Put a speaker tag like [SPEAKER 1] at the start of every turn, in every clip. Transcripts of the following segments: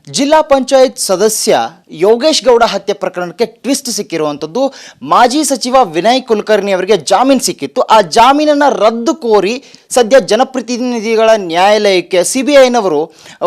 [SPEAKER 1] ಜಿಲ್ಲಾ ಪಂಚಾಯತ್ ಸದಸ್ಯ ಯೋಗೇಶ್ ಗೌಡ ಹತ್ಯೆ ಪ್ರಕರಣಕ್ಕೆ ಟ್ವಿಸ್ಟ್ ಸಿಕ್ಕಿರುವಂಥದ್ದು. ಮಾಜಿ ಸಚಿವ ವಿನಯ್ ಕುಲಕರ್ಣಿ ಅವರಿಗೆ ಜಾಮೀನು ಸಿಕ್ಕಿತ್ತು. ಆ ಜಾಮೀನನ್ನು ರದ್ದು ಕೋರಿ ಸದ್ಯ ಜನಪ್ರತಿನಿಧಿಗಳ ನ್ಯಾಯಾಲಯಕ್ಕೆ ಸಿಬಿಐನವರು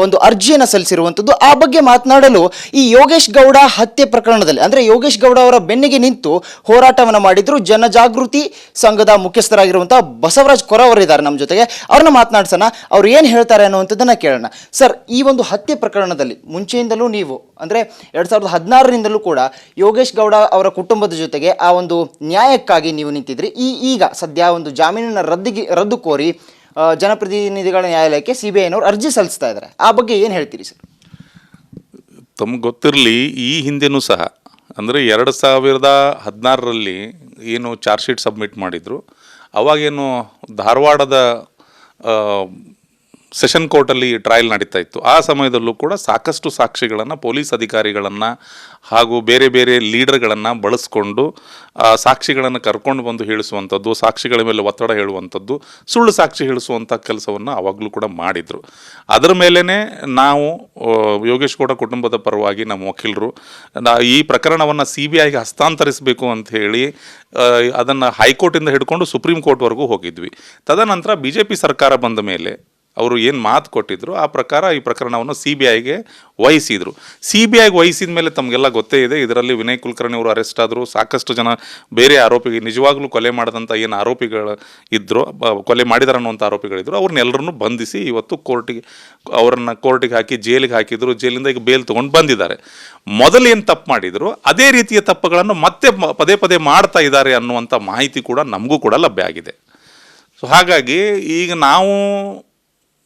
[SPEAKER 1] ಒಂದು ಅರ್ಜಿಯನ್ನು ಸಲ್ಲಿಸಿರುವಂಥದ್ದು. ಆ ಬಗ್ಗೆ ಮಾತನಾಡಲು ಈ ಯೋಗೇಶ್ ಗೌಡ ಹತ್ಯೆ ಪ್ರಕರಣದಲ್ಲಿ ಅಂದರೆ ಯೋಗೇಶ್ ಗೌಡ ಅವರ ಬೆನ್ನಿಗೆ ನಿಂತು ಹೋರಾಟವನ್ನು ಮಾಡಿದ್ರು ಜನಜಾಗೃತಿ ಸಂಘದ ಮುಖ್ಯಸ್ಥರಾಗಿರುವಂಥ ಬಸವರಾಜ್ ಕೊರವರಿದ್ದಾರೆ ನಮ್ಮ ಜೊತೆಗೆ. ಅವ್ರನ್ನ ಮಾತನಾಡ್ಸೋಣ, ಅವ್ರು ಏನು ಹೇಳ್ತಾರೆ ಅನ್ನುವಂಥದ್ದನ್ನು ಕೇಳೋಣ. ಸರ್, ಈ ಒಂದು ಹತ್ಯೆ ಪ್ರಕರಣದಲ್ಲಿ ಮುಂಚೆಯಿಂದಲೂ ನೀವು ಅಂದರೆ 2016ರಿಂದಲೂ ಕೂಡ ಯೋಗೇಶ್ ಗೌಡ ಅವರ ಕುಟುಂಬದ ಜೊತೆಗೆ ಆ ಒಂದು ನ್ಯಾಯಕ್ಕಾಗಿ ನೀವು ನಿಂತಿದ್ರಿ. ಈಗ ಸದ್ಯ ಒಂದು ಜಾಮೀನನ್ನು ರದ್ದು ಕೋರಿ ಜನಪ್ರತಿನಿಧಿಗಳ ನ್ಯಾಯಾಲಯಕ್ಕೆ ಸಿಬಿಐನವರು ಅರ್ಜಿ ಸಲ್ಲಿಸ್ತಾ ಇದ್ದಾರೆ. ಆ ಬಗ್ಗೆ ಏನು ಹೇಳ್ತೀರಿ ಸರ್?
[SPEAKER 2] ತಮ್ಗೆ ಗೊತ್ತಿರಲಿ, ಈ ಹಿಂದೆನೂ ಸಹ ಅಂದರೆ 2016ರಲ್ಲಿ ಏನು ಚಾರ್ಜ್ ಶೀಟ್ ಸಬ್ಮಿಟ್ ಮಾಡಿದರು, ಅವಾಗೇನು ಧಾರವಾಡದ ಸೆಷನ್ ಕೋರ್ಟಲ್ಲಿ ಟ್ರಯಲ್ ನಡೀತಾ ಇತ್ತು. ಆ ಸಮಯದಲ್ಲೂ ಕೂಡ ಸಾಕಷ್ಟು ಸಾಕ್ಷಿಗಳನ್ನು, ಪೊಲೀಸ್ ಅಧಿಕಾರಿಗಳನ್ನು ಹಾಗೂ ಬೇರೆ ಬೇರೆ ಲೀಡರ್ಗಳನ್ನು ಬಳಸ್ಕೊಂಡು ಸಾಕ್ಷಿಗಳನ್ನು ಕರ್ಕೊಂಡು ಬಂದು ಹೇಳಿಸುವಂಥದ್ದು, ಸಾಕ್ಷಿಗಳ ಮೇಲೆ ಒತ್ತಡ ಹೇಳುವಂಥದ್ದು, ಸುಳ್ಳು ಸಾಕ್ಷಿ ಹೇಳಿಸುವಂಥ ಕೆಲಸವನ್ನು ಆವಾಗಲೂ ಕೂಡ ಮಾಡಿದರು. ಅದರ ಮೇಲೇ ನಾವು ಯೋಗೇಶ್ ಗೌಡ ಕುಟುಂಬದ ಪರವಾಗಿ ನಮ್ಮ ವಕೀಲರು ಈ ಪ್ರಕರಣವನ್ನು CBIಗೆ ಹಸ್ತಾಂತರಿಸಬೇಕು ಅಂತ ಹೇಳಿ ಅದನ್ನು ಹೈಕೋರ್ಟಿಂದ ಹಿಡ್ಕೊಂಡು ಸುಪ್ರೀಂ ಕೋರ್ಟ್ವರೆಗೂ ಹೋಗಿದ್ವಿ. ತದನಂತರ BJP ಸರ್ಕಾರ ಬಂದ ಮೇಲೆ ಅವರು ಏನು ಮಾತು ಕೊಟ್ಟಿದ್ರು ಆ ಪ್ರಕಾರ ಈ ಪ್ರಕರಣವನ್ನು CBIಗೆ ವಹಿಸಿದರು. CBIಗೆ ವಹಿಸಿದ ಮೇಲೆ ತಮಗೆಲ್ಲ ಗೊತ್ತೇ ಇದೆ, ಇದರಲ್ಲಿ ವಿನಯ್ ಕುಲಕರ್ಣಿ ಅವರು ಅರೆಸ್ಟ್ ಆದರು. ಸಾಕಷ್ಟು ಜನ ಬೇರೆ ಆರೋಪಿಗಳು, ನಿಜವಾಗ್ಲೂ ಕೊಲೆ ಮಾಡಿದಂಥ ಏನು ಆರೋಪಿಗಳು ಇದ್ದರು, ಕೊಲೆ ಮಾಡಿದಾರೆ ಅನ್ನುವಂಥ ಆರೋಪಿಗಳಿದ್ದರು, ಅವ್ರನ್ನೆಲ್ಲರನ್ನು ಬಂಧಿಸಿ ಇವತ್ತು ಅವರನ್ನು ಕೋರ್ಟಿಗೆ ಹಾಕಿ ಜೈಲಿಗೆ ಹಾಕಿದ್ರು. ಜೈಲಿಂದ ಈಗ ಬೇಲ್ ತೊಗೊಂಡು ಬಂದಿದ್ದಾರೆ. ಮೊದಲು ಏನು ತಪ್ಪು ಮಾಡಿದರು ಅದೇ ರೀತಿಯ ತಪ್ಪುಗಳನ್ನು ಮತ್ತೆ ಪದೇ ಪದೇ ಮಾಡ್ತಾ ಇದ್ದಾರೆ ಅನ್ನುವಂಥ ಮಾಹಿತಿ ಕೂಡ ನಮಗೂ ಕೂಡ ಲಭ್ಯ ಆಗಿದೆ. ಸೊ ಹಾಗಾಗಿ ಈಗ ನಾವು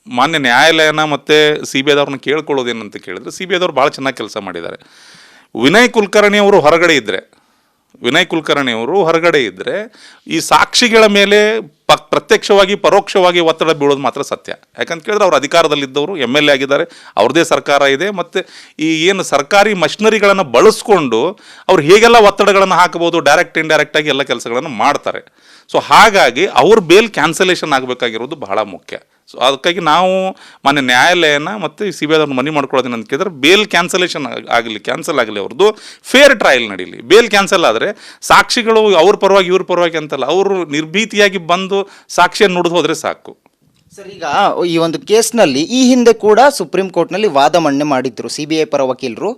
[SPEAKER 2] ಮಾನ್ಯ ನ್ಯಾಯಾಲಯನ ಮತ್ತು CBIದವ್ರನ್ನ ಕೇಳ್ಕೊಳ್ಳೋದೇನಂತ ಕೇಳಿದ್ರೆ, CBIದವ್ರು ಭಾಳ ಚೆನ್ನಾಗಿ ಕೆಲಸ ಮಾಡಿದ್ದಾರೆ. ವಿನಯ್ ಕುಲಕರ್ಣಿಯವರು ಹೊರಗಡೆ ಇದ್ದರೆ ಈ ಸಾಕ್ಷಿಗಳ ಮೇಲೆ ಪ್ರತ್ಯಕ್ಷವಾಗಿ ಪರೋಕ್ಷವಾಗಿ ಒತ್ತಡ ಬೀಳೋದು ಮಾತ್ರ ಸತ್ಯ. ಯಾಕಂತ ಕೇಳಿದ್ರೆ ಅವ್ರು ಅಧಿಕಾರದಲ್ಲಿದ್ದವರು, MLA ಆಗಿದ್ದಾರೆ, ಅವ್ರದ್ದೇ ಸರ್ಕಾರ ಇದೆ, ಮತ್ತು ಈ ಏನು ಸರ್ಕಾರಿ ಮಷಿನರಿಗಳನ್ನು ಬಳಸ್ಕೊಂಡು ಅವ್ರು ಹೇಗೆಲ್ಲ ಒತ್ತಡಗಳನ್ನು ಹಾಕಬಹುದು, ಡೈರೆಕ್ಟ್ ಇಂಡೈರೆಕ್ಟಾಗಿ ಎಲ್ಲ ಕೆಲಸಗಳನ್ನು ಮಾಡ್ತಾರೆ. ಸೊ ಹಾಗಾಗಿ ಅವ್ರ ಬೇಲ್ ಕ್ಯಾನ್ಸಲೇಷನ್ ಆಗಬೇಕಾಗಿರೋದು ಬಹಳ ಮುಖ್ಯ. ಸೊ ಅದಕ್ಕಾಗಿ ನಾವು ಮಾನ್ಯ ನ್ಯಾಯಾಲಯನ ಮತ್ತು CBIದವ್ರನ್ನ ಮನವಿ ಮಾಡ್ಕೊಳ್ಳೋದೇನು ಅಂತ ಕೇಳಿದ್ರೆ, ಬೇಲ್ ಕ್ಯಾನ್ಸಲ್ ಆಗಲಿ, ಅವ್ರದ್ದು ಫೇರ್ ಟ್ರಯಲ್ ನಡೀಲಿ. ಬೇಲ್ ಕ್ಯಾನ್ಸಲ್ ಆದರೆ ಸಾಕ್ಷಿಗಳು ಅವ್ರ ಪರವಾಗಿ ಇವ್ರ ಪರವಾಗಿ ಅಂತಲ್ಲ, ಅವರು ನಿರ್ಭೀತಿಯಾಗಿ ಬಂದು ಸಾಕ್ಷಿಯನ್ನು ನುಡಿದು ಹೋದರೆ ಸಾಕು.
[SPEAKER 1] ಸರ್, ಈಗ ಈ ಒಂದು ಕೇಸ್ನಲ್ಲಿ ಈ ಹಿಂದೆ ಕೂಡ ಸುಪ್ರೀಂ ಕೋರ್ಟ್ನಲ್ಲಿ ವಾದ ಮಂಡನೆ ಮಾಡಿದ್ರು CBI ಪರ ವಕೀಲರು.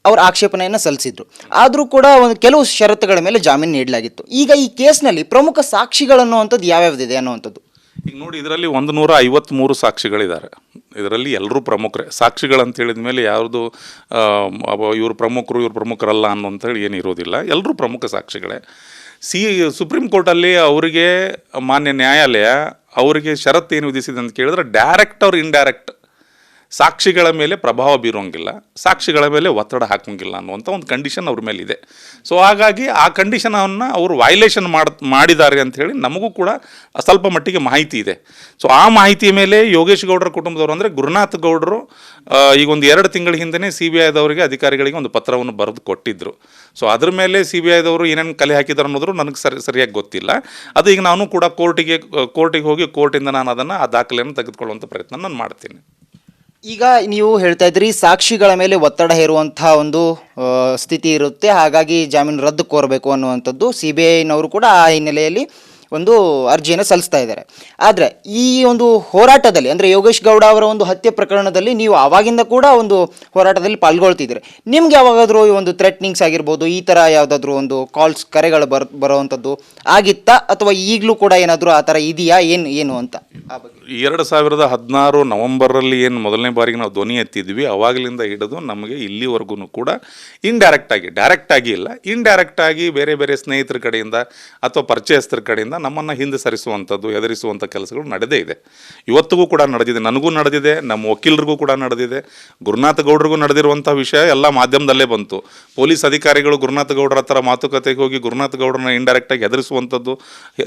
[SPEAKER 1] ಅವ್ರ ಆಕ್ಷೇಪಣೆಯನ್ನು ಸಲ್ಲಿಸಿದ್ರು. ಆದರೂ ಕೂಡ ಒಂದು ಕೆಲವು ಷರತ್ತುಗಳ ಮೇಲೆ ಜಾಮೀನು ನೀಡಲಾಗಿತ್ತು. ಈಗ ಈ ಕೇಸ್ನಲ್ಲಿ ಪ್ರಮುಖ ಸಾಕ್ಷಿಗಳನ್ನುವಂಥದ್ದು ಯಾವ್ಯಾವ್ದಿದೆ ಅನ್ನುವಂಥದ್ದು?
[SPEAKER 2] ಈಗ ನೋಡಿ, ಇದರಲ್ಲಿ 153 ಸಾಕ್ಷಿಗಳಿದ್ದಾರೆ. ಇದರಲ್ಲಿ ಎಲ್ಲರೂ ಪ್ರಮುಖರೇ. ಸಾಕ್ಷಿಗಳಂತ ಹೇಳಿದ ಮೇಲೆ ಯಾವುದು ಇವರು ಪ್ರಮುಖರಲ್ಲ ಅನ್ನೋಂಥೇಳಿ ಏನು ಇರೋದಿಲ್ಲ, ಎಲ್ಲರೂ ಪ್ರಮುಖ ಸಾಕ್ಷಿಗಳೇ. ಸುಪ್ರೀಂ ಕೋರ್ಟಲ್ಲಿ ಅವರಿಗೆ ಮಾನ್ಯ ನ್ಯಾಯಾಲಯ ಅವರಿಗೆ ಷರತ್ತೇನು ವಿಧಿಸಿದೆ ಅಂತ ಕೇಳಿದ್ರೆ, ಡೈರೆಕ್ಟ್ ಅವ್ರು ಇಂಡೈರೆಕ್ಟ್ ಸಾಕ್ಷಿಗಳ ಮೇಲೆ ಪ್ರಭಾವ ಬೀರೋಂಗಿಲ್ಲ, ಸಾಕ್ಷಿಗಳ ಮೇಲೆ ಒತ್ತಡ ಹಾಕೋಂಗಿಲ್ಲ ಅನ್ನುವಂಥ ಒಂದು ಕಂಡೀಷನ್ ಅವ್ರ ಮೇಲೆ ಇದೆ. ಸೊ ಹಾಗಾಗಿ ಆ ಕಂಡೀಷನನ್ನು ಅವರು ವೈಲೇಷನ್ ಮಾಡಿದ್ದಾರೆ ಅಂಥೇಳಿ ನಮಗೂ ಕೂಡ ಸ್ವಲ್ಪ ಮಟ್ಟಿಗೆ ಮಾಹಿತಿ ಇದೆ. ಸೊ ಆ ಮಾಹಿತಿಯ ಮೇಲೆ ಯೋಗೇಶ್ ಗೌಡರ ಕುಟುಂಬದವರು ಅಂದರೆ ಗುರುನಾಥ್ ಗೌಡರು ಈಗ ಒಂದು 2 ತಿಂಗಳ ಹಿಂದೆ CBIದವರಿಗೆ ಅಧಿಕಾರಿಗಳಿಗೆ ಒಂದು ಪತ್ರವನ್ನು ಬರೆದು ಕೊಟ್ಟಿದ್ದರು. ಸೊ ಅದ್ರ ಮೇಲೆ CBIದವರು ಏನೇನು ಕಲೆ ಹಾಕಿದ್ದಾರೆ ಅನ್ನೋದ್ರು ನನಗೆ ಸರಿಯಾಗಿ ಗೊತ್ತಿಲ್ಲ. ಅದು ಈಗ ನಾನು ಕೂಡ ಕೋರ್ಟಿಗೆ ಹೋಗಿ ಕೋರ್ಟಿಂದ ನಾನು ಅದನ್ನು ಆ ದಾಖಲೆಯನ್ನು ತೆಗೆದುಕೊಳ್ಳುವಂಥ ಪ್ರಯತ್ನ ನಾನು ಮಾಡ್ತೀನಿ.
[SPEAKER 1] ಈಗ ನೀವು ಹೇಳ್ತಾ ಇದ್ರಿ ಸಾಕ್ಷಿಗಳ ಮೇಲೆ ಒತ್ತಡ ಹೇರುವಂತಹ ಒಂದು ಸ್ಥಿತಿ ಇರುತ್ತೆ, ಹಾಗಾಗಿ ಜಾಮೀನು ರದ್ದು ಕೋರಬೇಕು ಅನ್ನುವಂಥದ್ದು. CBIನವರು ಕೂಡ ಆ ಹಿನ್ನೆಲೆಯಲ್ಲಿ ಒಂದು ಅರ್ಜಿಯನ್ನು ಸಲ್ಲಿಸ್ತಾ ಇದ್ದಾರೆ. ಆದರೆ ಈ ಒಂದು ಹೋರಾಟದಲ್ಲಿ ಅಂದರೆ ಯೋಗೇಶ್ ಗೌಡ ಅವರ ಒಂದು ಹತ್ಯೆ ಪ್ರಕರಣದಲ್ಲಿ ನೀವು ಆವಾಗಿಂದ ಕೂಡ ಒಂದು ಹೋರಾಟದಲ್ಲಿ ಪಾಲ್ಗೊಳ್ತಿದ್ದೀರಿ. ನಿಮ್ಗೆ ಯಾವಾಗಾದರೂ ಈ ಒಂದು ಥ್ರೆಟ್ನಿಂಗ್ಸ್ ಆಗಿರ್ಬೋದು, ಈ ಥರ ಯಾವುದಾದ್ರೂ ಒಂದು ಕರೆಗಳು ಬರೋವಂಥದ್ದು ಆಗಿತ್ತಾ, ಅಥವಾ ಈಗಲೂ ಕೂಡ ಏನಾದರೂ ಆ ಥರ ಇದೆಯಾ, ಏನು ಅಂತ ಆ ಬಗ್ಗೆ?
[SPEAKER 2] 2016 ನವೆಂಬರಲ್ಲಿ ಏನು ಮೊದಲನೇ ಬಾರಿಗೆ ನಾವು ಧ್ವನಿ ಎತ್ತಿದ್ವಿ, ಅವಾಗಲಿಂದ ಹಿಡಿದು ನಮಗೆ ಇಲ್ಲಿವರೆಗೂ ಕೂಡ ಡೈರೆಕ್ಟಾಗಿ ಇಲ್ಲ, ಇಂಡೈರೆಕ್ಟಾಗಿ ಬೇರೆ ಬೇರೆ ಸ್ನೇಹಿತರ ಕಡೆಯಿಂದ ಅಥವಾ ಪರಿಚಯಸ್ಥರ ಕಡೆಯಿಂದ ನಮ್ಮನ್ನು ಹಿಂದೆ ಸರಿಸುವಂಥದ್ದು, ಎದುರಿಸುವಂಥ ಕೆಲಸಗಳು ನಡೆದೇ ಇದೆ. ಇವತ್ತಿಗೂ ಕೂಡ ನಡೆದಿದೆ, ನನಗೂ ನಡೆದಿದೆ, ನಮ್ಮ ವಕೀಲರಿಗೂ ಕೂಡ ನಡೆದಿದೆ, ಗುರುನಾಥ ಗೌಡರಿಗೂ ನಡೆದಿರುವಂಥ ವಿಷಯ ಎಲ್ಲ ಮಾಧ್ಯಮದಲ್ಲೇ ಬಂತು. ಪೊಲೀಸ್ ಅಧಿಕಾರಿಗಳು ಗುರುನಾಥ ಗೌಡರ ಹತ್ರ ಮಾತುಕತೆಗೆ ಹೋಗಿ ಗುರುನಾಥ ಗೌಡರನ್ನ ಇಂಡೈರೆಕ್ಟಾಗಿ ಎದುರಿಸುವಂಥದ್ದು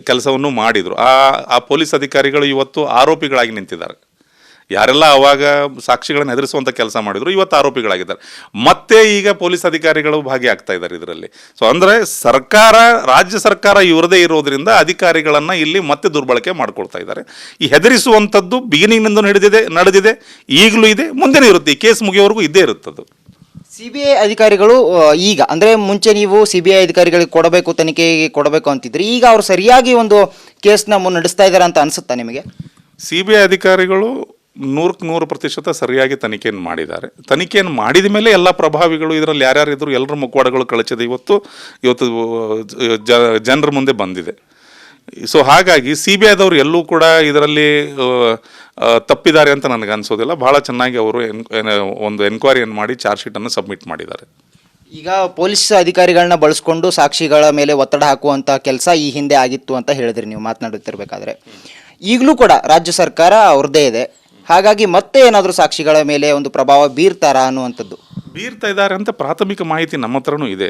[SPEAKER 2] ಕೆಲಸವನ್ನು ಮಾಡಿದರು. ಆ ಪೊಲೀಸ್ ಅಧಿಕಾರಿಗಳು ಇವತ್ತು ಆರೋಪಿಗಳಾಗಿ ನಿಂತಿದ್ದಾರೆ. ಯಾರೆಲ್ಲ ಅವಾಗ ಸಾಕ್ಷಿಗಳನ್ನು ಹೆದರಿಸುವಂಥ ಕೆಲಸ ಮಾಡಿದ್ರು ಇವತ್ತು ಆರೋಪಿಗಳಾಗಿದ್ದಾರೆ. ಮತ್ತೆ ಈಗ ಪೊಲೀಸ್ ಅಧಿಕಾರಿಗಳು ಭಾಗಿಯಾಗ್ತಾ ಇದ್ದಾರೆ ಇದರಲ್ಲಿ. ಸೊ ಅಂದರೆ ರಾಜ್ಯ ಸರ್ಕಾರ ಇವರದೇ ಇರೋದ್ರಿಂದ ಅಧಿಕಾರಿಗಳನ್ನು ಇಲ್ಲಿ ಮತ್ತೆ ದುರ್ಬಳಕೆ ಮಾಡ್ಕೊಳ್ತಾ ಇದ್ದಾರೆ. ಈ ಹೆದರಿಸುವಂಥದ್ದು ಬಿಗಿನಿಂಗ್ನಿಂದ ನಡೆದಿದೆ, ಈಗಲೂ ಇದೆ, ಮುಂದೆನೂ ಇರುತ್ತೆ. ಈ ಕೇಸ್ ಮುಗಿಯೋವರೆಗೂ ಇದ್ದೇ ಇರುತ್ತದು.
[SPEAKER 1] CBI ಅಧಿಕಾರಿಗಳು ಈಗ ಅಂದರೆ ಮುಂಚೆ ನೀವು CBI ಅಧಿಕಾರಿಗಳಿಗೆ ಕೊಡಬೇಕು, ತನಿಖೆಗೆ ಕೊಡಬೇಕು ಅಂತಿದ್ರಿ, ಈಗ ಅವರು ಸರಿಯಾಗಿ ಒಂದು ಕೇಸ್ನ ಮುನ್ನಡೆಸ್ತಾ ಇದ್ದಾರೆ ಅಂತ ಅನಿಸುತ್ತಾ ನಿಮಗೆ?
[SPEAKER 2] CBI ಅಧಿಕಾರಿಗಳು 100% ಸರಿಯಾಗಿ ತನಿಖೆಯನ್ನು ಮಾಡಿದ್ದಾರೆ. ತನಿಖೆಯನ್ನು ಮಾಡಿದ ಮೇಲೆ ಎಲ್ಲ ಪ್ರಭಾವಿಗಳು ಇದರಲ್ಲಿ ಯಾರ್ಯಾರು ಇದ್ರು ಎಲ್ಲರ ಮುಖವಾಡಗಳು ಕಳಚಿದೆ. ಇವತ್ತು ಜನರ ಮುಂದೆ ಬಂದಿದೆ. ಸೊ ಹಾಗಾಗಿ CBIದವರು ಎಲ್ಲೂ ಕೂಡ ಇದರಲ್ಲಿ ತಪ್ಪಿದ್ದಾರೆ ಅಂತ ನನಗೆ ಅನಿಸೋದಿಲ್ಲ. ಭಾಳ ಚೆನ್ನಾಗಿ ಅವರು ಒಂದು ಎನ್ಕ್ವೈರಿಯನ್ನು ಮಾಡಿ ಚಾರ್ಜ್ ಶೀಟನ್ನು ಸಬ್ಮಿಟ್ ಮಾಡಿದ್ದಾರೆ.
[SPEAKER 1] ಈಗ ಪೊಲೀಸ್ ಅಧಿಕಾರಿಗಳನ್ನ ಬಳಸ್ಕೊಂಡು ಸಾಕ್ಷಿಗಳ ಮೇಲೆ ಒತ್ತಡ ಹಾಕುವಂಥ ಕೆಲಸ ಈ ಹಿಂದೆ ಆಗಿತ್ತು ಅಂತ ಹೇಳಿದ್ರಿ ನೀವು ಮಾತನಾಡುತ್ತಿರಬೇಕಾದ್ರೆ. ಈಗಲೂ ಕೂಡ ರಾಜ್ಯ ಸರ್ಕಾರ ಅವ್ರದ್ದೇ ಇದೆ, ಹಾಗಾಗಿ ಮತ್ತೆ ಏನಾದರೂ ಸಾಕ್ಷಿಗಳ ಮೇಲೆ ಒಂದು ಪ್ರಭಾವ ಬೀರ್ತಾರಾ ಅನ್ನುವಂಥದ್ದು?
[SPEAKER 2] ಬೀರ್ತಾ ಇದ್ದಾರೆ ಅಂತ ಪ್ರಾಥಮಿಕ ಮಾಹಿತಿ ನಮ್ಮ ಹತ್ರನೂ ಇದೆ.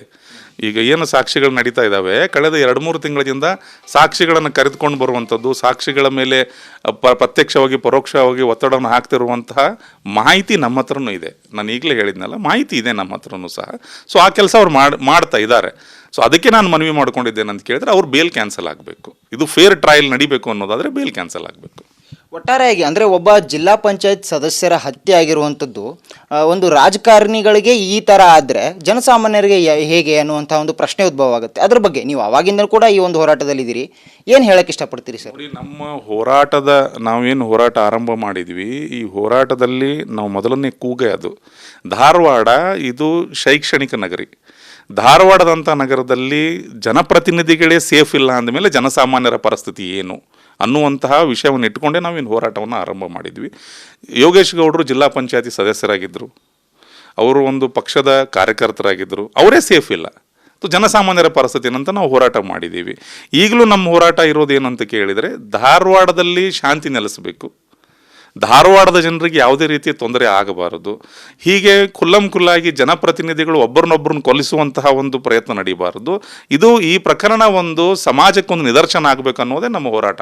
[SPEAKER 2] ಈಗ ಏನು ಸಾಕ್ಷಿಗಳು ನಡೀತಾ ಇದ್ದಾವೆ, ಕಳೆದ 2-3 ತಿಂಗಳಿಂದ ಸಾಕ್ಷಿಗಳನ್ನು ಕರೆದುಕೊಂಡು ಬರುವಂಥದ್ದು, ಸಾಕ್ಷಿಗಳ ಮೇಲೆ ಪ್ರತ್ಯಕ್ಷವಾಗಿ ಪರೋಕ್ಷವಾಗಿ ಒತ್ತಡವನ್ನು ಹಾಕ್ತಿರುವಂತಹ ಮಾಹಿತಿ ನಮ್ಮ ಹತ್ರನೂ ಇದೆ. ನಾನು ಈಗಲೇ ಹೇಳಿದ್ನಲ್ಲ, ಮಾಹಿತಿ ಇದೆ ನಮ್ಮ ಹತ್ರನೂ ಸಹ. ಸೊ ಆ ಕೆಲಸ ಅವ್ರು ಮಾಡ್ತಾ ಇದ್ದಾರೆ. ಸೊ ಅದಕ್ಕೆ ನಾನು ಮನವಿ ಮಾಡ್ಕೊಂಡಿದ್ದೇನೆ ಅಂತ ಕೇಳಿದ್ರೆ ಅವ್ರು ಬೇಲ್ ಕ್ಯಾನ್ಸಲ್ ಆಗಬೇಕು. ಇದು ಫೇರ್ ಟ್ರಯಲ್ ನಡಿಬೇಕು ಅನ್ನೋದಾದರೆ ಬೇಲ್ ಕ್ಯಾನ್ಸಲ್ ಆಗಬೇಕು.
[SPEAKER 1] ಒಟ್ಟಾರೆಯಾಗಿ ಅಂದರೆ ಒಬ್ಬ ಜಿಲ್ಲಾ ಪಂಚಾಯತ್ ಸದಸ್ಯರ ಹತ್ಯೆ ಆಗಿರುವಂಥದ್ದು ಒಂದು ರಾಜಕಾರಣಿಗಳಿಗೆ ಈ ಥರ ಆದರೆ ಜನಸಾಮಾನ್ಯರಿಗೆ ಹೇಗೆ ಅನ್ನುವಂಥ ಒಂದು ಪ್ರಶ್ನೆ ಉದ್ಭವ ಆಗುತ್ತೆ. ಅದ್ರ ಬಗ್ಗೆ ನೀವು ಅವಾಗಿಂದಲೂ ಕೂಡ ಈ ಒಂದು ಹೋರಾಟದಲ್ಲಿದ್ದೀರಿ, ಏನು ಹೇಳಕ್ಕೆ ಇಷ್ಟಪಡ್ತೀರಿ ಸರ್?
[SPEAKER 2] ನೋಡಿ, ನಾವೇನು ಹೋರಾಟ ಆರಂಭ ಮಾಡಿದ್ವಿ, ಈ ಹೋರಾಟದಲ್ಲಿ ನಾವು ಮೊದಲನೇ ಕೂಗೆ ಅದು ಧಾರವಾಡ ಇದು ಶೈಕ್ಷಣಿಕ ನಗರಿ. ಧಾರವಾಡದಂಥ ನಗರದಲ್ಲಿ ಜನಪ್ರತಿನಿಧಿಗಳೇ ಸೇಫ್ ಇಲ್ಲ ಅಂದಮೇಲೆ ಜನಸಾಮಾನ್ಯರ ಪರಿಸ್ಥಿತಿ ಏನು ಅನ್ನುವಂತಹ ವಿಷಯವನ್ನು ಇಟ್ಕೊಂಡೇ ನಾವಿನ್ನು ಹೋರಾಟವನ್ನು ಆರಂಭ ಮಾಡಿದ್ವಿ. ಯೋಗೇಶ್ ಗೌಡರು ಜಿಲ್ಲಾ ಪಂಚಾಯತಿ ಸದಸ್ಯರಾಗಿದ್ದರು, ಅವರು ಒಂದು ಪಕ್ಷದ ಕಾರ್ಯಕರ್ತರಾಗಿದ್ದರು, ಅವರೇ ಸೇಫ್ ಇಲ್ಲ. ಜನಸಾಮಾನ್ಯರ ಪರಿಸ್ಥಿತಿ ಏನಂತ ನಾವು ಹೋರಾಟ ಮಾಡಿದ್ದೀವಿ. ಈಗಲೂ ನಮ್ಮ ಹೋರಾಟ ಇರೋದೇನಂತ ಕೇಳಿದರೆ ಧಾರವಾಡದಲ್ಲಿ ಶಾಂತಿ ನೆಲೆಸಬೇಕು, ಧಾರವಾಡದ ಜನರಿಗೆ ಯಾವುದೇ ರೀತಿಯ ತೊಂದರೆ ಆಗಬಾರದು. ಹೀಗೆ ಖುಲ್ಲಾಗಿ ಜನಪ್ರತಿನಿಧಿಗಳು ಒಬ್ಬರನ್ನೊಬ್ಬರನ್ನು ಕೊಲ್ಲಿಸುವಂತಹ ಒಂದು ಪ್ರಯತ್ನ ನಡೀಬಾರದು. ಈ ಪ್ರಕರಣ ಒಂದು ಸಮಾಜಕ್ಕೊಂದು ನಿದರ್ಶನ ಆಗಬೇಕು ಅನ್ನೋದೇ ನಮ್ಮ ಹೋರಾಟ.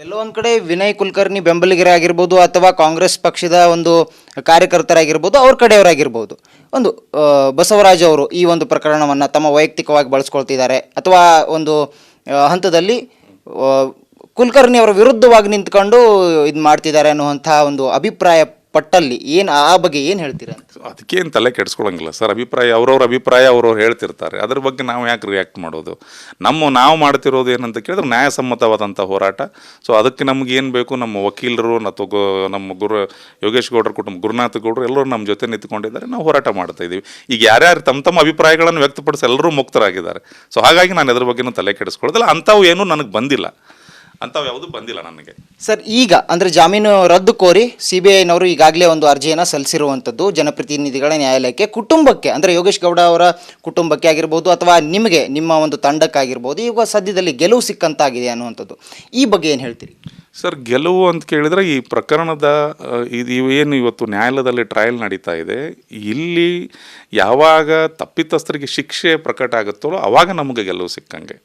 [SPEAKER 1] ಎಲ್ಲೋ ಒಂದು ಕಡೆ ವಿನಯ್ ಕುಲಕರ್ಣಿ ಬೆಂಬಲಿಗರಾಗಿರ್ಬೋದು ಅಥವಾ ಕಾಂಗ್ರೆಸ್ ಪಕ್ಷದ ಒಂದು ಕಾರ್ಯಕರ್ತರಾಗಿರ್ಬೋದು, ಅವ್ರ ಕಡೆಯವರಾಗಿರ್ಬೋದು, ಒಂದು ಬಸವರಾಜ್ ಅವರು ಈ ಒಂದು ಪ್ರಕರಣವನ್ನು ತಮ್ಮ ವೈಯಕ್ತಿಕವಾಗಿ ಬಳಸ್ಕೊಳ್ತಿದ್ದಾರೆ ಅಥವಾ ಒಂದು ಹಂತದಲ್ಲಿ ಕುಲಕರ್ಣಿ ಅವರ ವಿರುದ್ಧವಾಗಿ ನಿಂತ್ಕೊಂಡು ಇದು ಮಾಡ್ತಿದ್ದಾರೆ ಅನ್ನುವಂಥ ಒಂದು ಅಭಿಪ್ರಾಯ ಪಟ್ಟಲ್ಲಿ ಆ ಬಗ್ಗೆ ಏನು ಹೇಳ್ತೀರಾ?
[SPEAKER 2] ಅದಕ್ಕೇನು ತಲೆ ಕೆಡಿಸ್ಕೊಳಂಗಿಲ್ಲ ಸರ್. ಅವ್ರವ್ರ ಅಭಿಪ್ರಾಯ ಅವ್ರವ್ರು ಹೇಳ್ತಿರ್ತಾರೆ, ಅದ್ರ ಬಗ್ಗೆ ನಾವು ಯಾಕೆ ರಿಯಾಕ್ಟ್ ಮಾಡೋದು? ನಾವು ಮಾಡ್ತಿರೋದು ಏನಂತ ಕೇಳಿದ್ರೆ ನ್ಯಾಯಸಮ್ಮತವಾದಂಥ ಹೋರಾಟ. ಸೊ ಅದಕ್ಕೆ ನಮ್ಗೆ ಏನು ಬೇಕು, ನಮ್ಮ ವಕೀಲರು ಅಥವಾ ನಮ್ಮ ಯೋಗೇಶ್ ಗೌಡ್ರ ಕುಟುಂಬ ಗುರುನಾಥ್ ಗೌಡರು ಎಲ್ಲರೂ ನಮ್ಮ ಜೊತೆ ನಿಂತ್ಕೊಂಡಿದ್ದಾರೆ, ನಾವು ಹೋರಾಟ ಮಾಡ್ತಾ ಇದ್ದೀವಿ. ಈಗ ಯಾರ್ಯಾರು ತಮ್ಮ ಅಭಿಪ್ರಾಯಗಳನ್ನು ವ್ಯಕ್ತಪಡಿಸಿ ಎಲ್ಲರೂ ಮುಕ್ತರಾಗಿದ್ದಾರೆ. ಸೊ ಹಾಗಾಗಿ ನಾನು ಅದ್ರ ಬಗ್ಗೆನೂ ತಲೆ ಕೆಡಿಸ್ಕೊಳ್ಳೋದಿಲ್ಲ. ಅಂಥವು ಏನೂ ನನಗೆ ಬಂದಿಲ್ಲ, ಅಂಥವು ಯಾವುದೂ ಬಂದಿಲ್ಲ ನನಗೆ. ಸರ್,
[SPEAKER 1] ಈಗ ಅಂದರೆ ಜಾಮೀನು ರದ್ದು ಕೋರಿ CBIನವರು ಈಗಾಗಲೇ ಒಂದು ಅರ್ಜಿಯನ್ನು ಸಲ್ಲಿಸಿರುವಂಥದ್ದು ಜನಪ್ರತಿನಿಧಿಗಳ ನ್ಯಾಯಾಲಯಕ್ಕೆ, ಕುಟುಂಬಕ್ಕೆ ಅಂದರೆ ಯೋಗೇಶ್ ಗೌಡ ಅವರ ಕುಟುಂಬಕ್ಕೆ ಆಗಿರ್ಬೋದು ಅಥವಾ ನಿಮ್ಮ ಒಂದು ತಂಡಕ್ಕಾಗಿರ್ಬೋದು, ಈಗ ಸದ್ಯದಲ್ಲಿ ಗೆಲುವು ಸಿಕ್ಕಂತಾಗಿದೆ ಅನ್ನುವಂಥದ್ದು, ಈ ಬಗ್ಗೆ ಏನು ಹೇಳ್ತೀರಿ?
[SPEAKER 2] ಸರ್, ಗೆಲುವು ಅಂತ ಕೇಳಿದರೆ ಈ ಪ್ರಕರಣದ ಏನು ಇವತ್ತು ನ್ಯಾಯಾಲಯದಲ್ಲಿ ಟ್ರಯಲ್ ನಡೀತಾ ಇದೆ, ಇಲ್ಲಿ ಯಾವಾಗ ತಪ್ಪಿತಸ್ಥರಿಗೆ ಶಿಕ್ಷೆ ಪ್ರಕಟ ಆಗುತ್ತೋ ಆವಾಗ ನಮಗೆ ಗೆಲುವು ಸಿಕ್ಕಂಗೆ.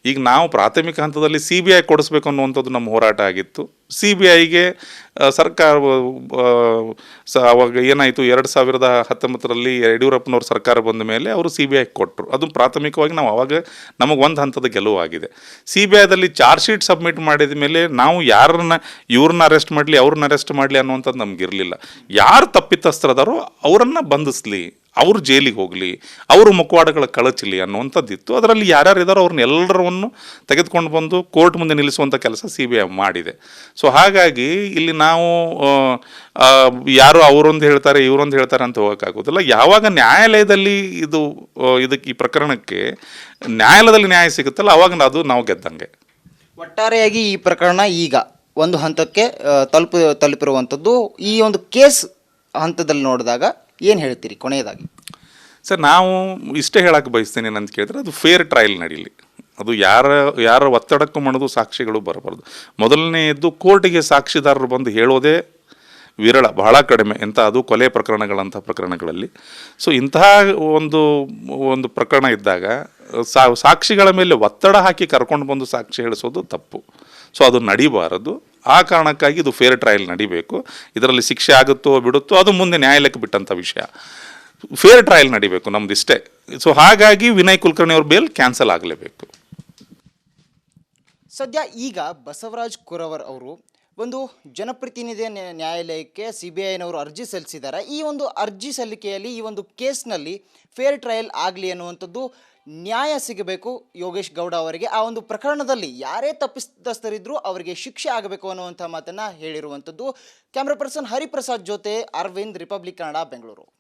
[SPEAKER 2] ಈಗ ನಾವು ಪ್ರಾಥಮಿಕ ಹಂತದಲ್ಲಿ CBI ಕೊಡಿಸ್ಬೇಕು ಅನ್ನುವಂಥದ್ದು ನಮ್ಮ ಹೋರಾಟ ಆಗಿತ್ತು. CBIಗೆ ಸರ್ಕಾರ ಅವಾಗ ಏನಾಯಿತು, 2019ರಲ್ಲಿ ಯಡಿಯೂರಪ್ಪನವ್ರ ಸರ್ಕಾರ ಬಂದ ಮೇಲೆ ಅವರು CBI ಕೊಟ್ಟರು. ಅದು ಪ್ರಾಥಮಿಕವಾಗಿ ನಾವು ಅವಾಗ ನಮಗೆ ಒಂದು ಹಂತದ ಗೆಲುವು ಆಗಿದೆ. CBIದಲ್ಲಿ ಚಾರ್ಜ್ ಶೀಟ್ ಸಬ್ಮಿಟ್ ಮಾಡಿದ ಮೇಲೆ ನಾವು ಇವ್ರನ್ನ ಅರೆಸ್ಟ್ ಮಾಡಲಿ ಅವ್ರನ್ನ ಅರೆಸ್ಟ್ ಮಾಡಲಿ ಅನ್ನುವಂಥದ್ದು ನಮಗಿರಲಿಲ್ಲ. ಯಾರು ತಪ್ಪಿತಸ್ಥರದಾರೋ ಅವರನ್ನು ಬಂಧಿಸಲಿ, ಅವರು ಜೈಲಿಗೆ ಹೋಗಲಿ, ಅವರು ಮುಖವಾಡಗಳ ಕಳಚಲಿ ಅನ್ನುವಂಥದ್ದಿತ್ತು. ಅದರಲ್ಲಿ ಯಾರ್ಯಾರು ಇದ್ದಾರೋ ಅವ್ರನ್ನೆಲ್ಲರನ್ನು ತೆಗೆದುಕೊಂಡು ಬಂದು ಕೋರ್ಟ್ ಮುಂದೆ ನಿಲ್ಲಿಸುವಂಥ ಕೆಲಸ CBI ಮಾಡಿದೆ. ಸೊ ಹಾಗಾಗಿ ಇಲ್ಲಿ ನಾವು ಯಾರು ಅವರೊಂದು ಹೇಳ್ತಾರೆ ಇವರೊಂದು ಹೇಳ್ತಾರೆ ಅಂತ ಹೋಗೋಕ್ಕಾಗೋದಿಲ್ಲ. ಯಾವಾಗ ನ್ಯಾಯಾಲಯದಲ್ಲಿ ಈ ಪ್ರಕರಣಕ್ಕೆ ನ್ಯಾಯಾಲಯದಲ್ಲಿ ನ್ಯಾಯ ಸಿಗುತ್ತಲ್ಲ ಅವಾಗ ನಾವು ಗೆದ್ದಂಗೆ.
[SPEAKER 1] ಒಟ್ಟಾರೆಯಾಗಿ ಈ ಪ್ರಕರಣ ಈಗ ಒಂದು ಹಂತಕ್ಕೆ ತಲುಪಿರುವಂಥದ್ದು. ಈ ಒಂದು ಕೇಸ್ ಹಂತದಲ್ಲಿ ನೋಡಿದಾಗ ಏನು ಹೇಳ್ತೀರಿ ಕೊನೆಯದಾಗಿ?
[SPEAKER 2] ಸರ್, ನಾವು ಇಷ್ಟೇ ಹೇಳಕ್ಕೆ ಬಯಸ್ತೇನೆ ಏನಂತ ಕೇಳಿದ್ರೆ, ಅದು ಫೇರ್ ಟ್ರಯಲ್ ನಡೀಲಿ. ಅದು ಯಾರ ಒತ್ತಡಕ್ಕೂ ಮಾಡೋದು ಸಾಕ್ಷಿಗಳು ಬರಬಾರ್ದು. ಮೊದಲನೆಯದ್ದು ಕೋರ್ಟಿಗೆ ಸಾಕ್ಷಿದಾರರು ಬಂದು ಹೇಳೋದೇ ವಿರಳ, ಬಹಳ ಕಡಿಮೆ. ಅದು ಕೊಲೆ ಪ್ರಕರಣಗಳಲ್ಲಿ. ಸೊ ಇಂತಹ ಒಂದು ಪ್ರಕರಣ ಇದ್ದಾಗ ಸಾಕ್ಷಿಗಳ ಮೇಲೆ ಒತ್ತಡ ಹಾಕಿ ಕರ್ಕೊಂಡು ಬಂದು ಸಾಕ್ಷಿ ಹೇಳಿಸೋದು ತಪ್ಪು. ಸೊ ಅದು ನಡಿಬಾರದು. ಆ ಕಾರಣಕ್ಕಾಗಿ ಇದು ಫೇರ್ ಟ್ರಯಲ್ ನಡಿಬೇಕು. ಇದರಲ್ಲಿ ಶಿಕ್ಷೆ ಆಗುತ್ತೋ ಬಿಡುತ್ತೋ ಅದು ಮುಂದೆ ನ್ಯಾಯಾಲಯಕ್ಕೆ ಬಿಟ್ಟಂಥ ವಿಷಯ. ಫೇರ್ ಟ್ರಯಲ್ ನಡಿಬೇಕು ನಮ್ದಿಷ್ಟೇ. ಸೊ ಹಾಗಾಗಿ ವಿನಯ್ ಕುಲಕರ್ಣಿ ಅವ್ರ ಬೇಲ್ ಕ್ಯಾನ್ಸಲ್ ಆಗಲೇಬೇಕು.
[SPEAKER 1] ಸದ್ಯ ಈಗ ಬಸವರಾಜ್ ಕುರವರ್ ಅವರು ಒಂದು ಜನಪ್ರತಿನಿಧಿಯ ನ್ಯಾಯಾಲಯಕ್ಕೆ CBIನವರು ಅರ್ಜಿ ಸಲ್ಲಿಸಿದ್ದಾರೆ. ಈ ಒಂದು ಅರ್ಜಿ ಸಲ್ಲಿಕೆಯಲ್ಲಿ ಈ ಒಂದು ಕೇಸ್ನಲ್ಲಿ ಫೇರ್ ಟ್ರಯಲ್ ಆಗಲಿ ಅನ್ನುವಂಥದ್ದು, ನ್ಯಾಯ ಸಿಗಬೇಕು ಯೋಗೇಶ್ ಗೌಡ ಅವರಿಗೆ. ಆ ಒಂದು ಪ್ರಕರಣದಲ್ಲಿ ಯಾರೇ ತಪ್ಪಿತಸ್ಥರಿದ್ರೂ ಅವರಿಗೆ ಶಿಕ್ಷೆ ಆಗಬೇಕು ಅನ್ನುವಂಥ ಮಾತನ್ನು ಹೇಳಿರುವಂಥದ್ದು. ಕ್ಯಾಮ್ರಾ ಪರ್ಸನ್ ಹರಿಪ್ರಸಾದ್ ಜೊತೆ ಅರವಿಂದ್, ರಿಪಬ್ಲಿಕ್ ಕನ್ನಡ, ಬೆಂಗಳೂರು.